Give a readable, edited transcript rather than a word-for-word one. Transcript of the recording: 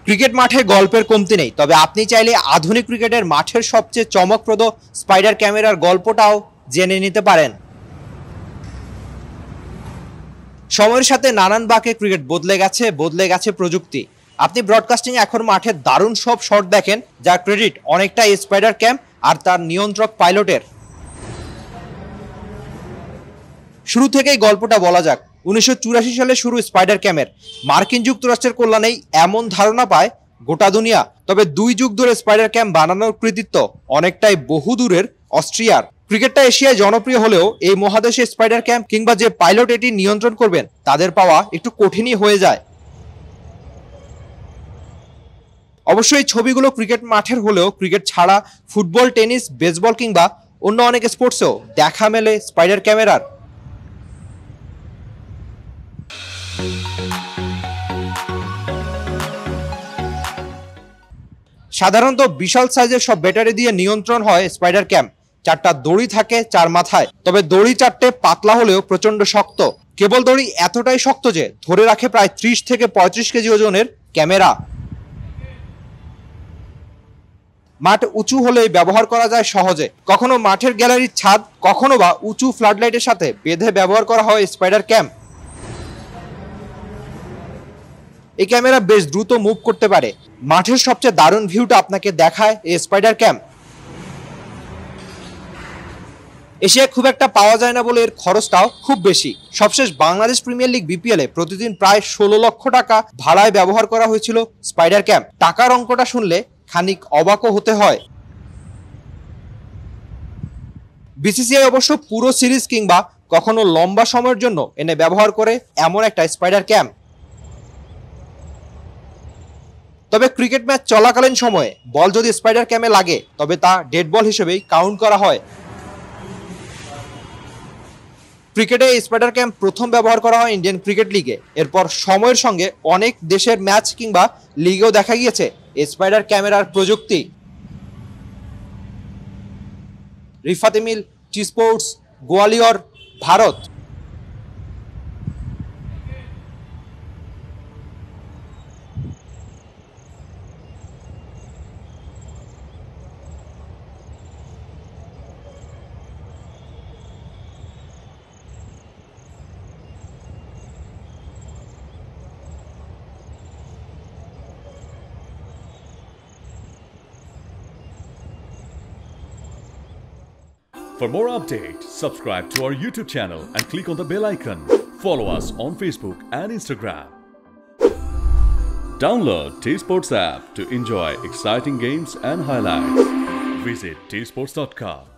Cricket মাঠে গল্পের কমতি নেই, তবে আপনি চাইলে আধুনিক ক্রিকেটের মাঠের সবচেয়ে চমকপ্রদ স্পাইডার ক্যামেরার গল্পটাও জেনে নিতে পারেন। সময়ের সাথে নানান বাঁকে ক্রিকেট বদলে গেছে প্রযুক্তি। আপনি ব্রডকাস্টিং এখন মাঠে দারুণ সব শট দেখেন, যার ক্রেডিট অনেকটা স্পাইডার ক্যাম আর তার নিয়ন্ত্রক পাইলটের। শুরু থেকেই গল্পটা বলা যাক। 1984 সালে শুরু স্পাইডার ক্যামের। মার্কিন যুক্তরাষ্ট্রের কল্যাণেই এমন ধারণা পায় গোটা দুনিয়া। তবে 2 যুগ ধরে স্পাইডার ক্যাম বানানোর কৃতিত্ব অনেকটাই বহুদূরের অস্ট্রিয়ার। ক্রিকেটটা এশিয়ায় জনপ্রিয় হলেও এই মহাদেশে স্পাইডার ক্যাম কিংবা যে পাইলট এটি নিয়ন্ত্রণ করবেন তাদের পাওয়া একটু কঠিনই হয়ে যায়। অবশ্যই ছবিগুলো ক্রিকেট মাঠের হলেও ক্রিকেট ছাড়া ফুটবল, টেনিস, বেসবল কিংবা অন্য অনেক স্পোর্টসেও দেখা মেলে স্পাইডার ক্যামেরার। সাধারণত বিশাল সাইজের সব ব্যাটারি দিয়ে নিয়ন্ত্রণ হয় স্পাইডার ক্যাম। 4টা দড়ি থাকে 4 মাথায়, তবে দড়ি 4টে পাতলা হলেও প্রচন্ড শক্ত। কেবল দড়ি এতটাই শক্ত যে ধরে রাখে প্রায় 30 থেকে 35 কেজি ওজনের ক্যামেরা। মাঠ উঁচু হলেই ব্যবহার করা যায় সহজে। কখনো মাঠের গ্যালারির ছাদ, কখনো বা উঁচু ফ্লাডলাইটের সাথে বেঁধে ব্যবহার করা হয় স্পাইডার ক্যাম। এই ক্যামেরা বেশ দ্রুত মুভ করতে পারে। মাঠের সবচেয়ে দারুণ ভিউটা আপনাকে দেখায় এই স্পাইডার ক্যাম। এশিয়ায় খুব একটা পাওয়া যায় না বলে এর খরচটাও খুব বেশি। সবশেষ বাংলাদেশ প্রিমিয়ার লিগ বিপিএল এ প্রতিদিন প্রায় 16 লক্ষ টাকা ভাড়ায় ব্যবহার করা হয়েছিল স্পাইডার ক্যাম। টাকার অঙ্কটা শুনলে খানিক অবাকও হতে হয়। বিসিসিআই অবশ্য পুরো সিরিজ কিংবা কখনো লম্বা সময়ের জন্য এনে ব্যবহার করে এমন একটা স্পাইডার ক্যাম। তবে ক্রিকেট ম্যাচ চলাকালীন সময়ে বল যদি স্পাইডার ক্যামে লাগে তবে তা ডেড বল হিসেবেই কাউন্ট করা হয়। ক্রিকেটে স্পাইডার ক্যাম প্রথম ব্যবহার করা হয় ইন্ডিয়ান ক্রিকেট লিগে। এরপর সময়ের সঙ্গে অনেক দেশের ম্যাচ কিংবা লিগেও দেখা গিয়েছে স্পাইডার ক্যামেরার প্রযুক্তি। Rifat Emil, T sports, Gwalior, Bharat. For more updates, subscribe to our YouTube channel and click on the bell icon. Follow us on Facebook and Instagram. Download T-Sports app to enjoy exciting games and highlights. Visit tsports.com.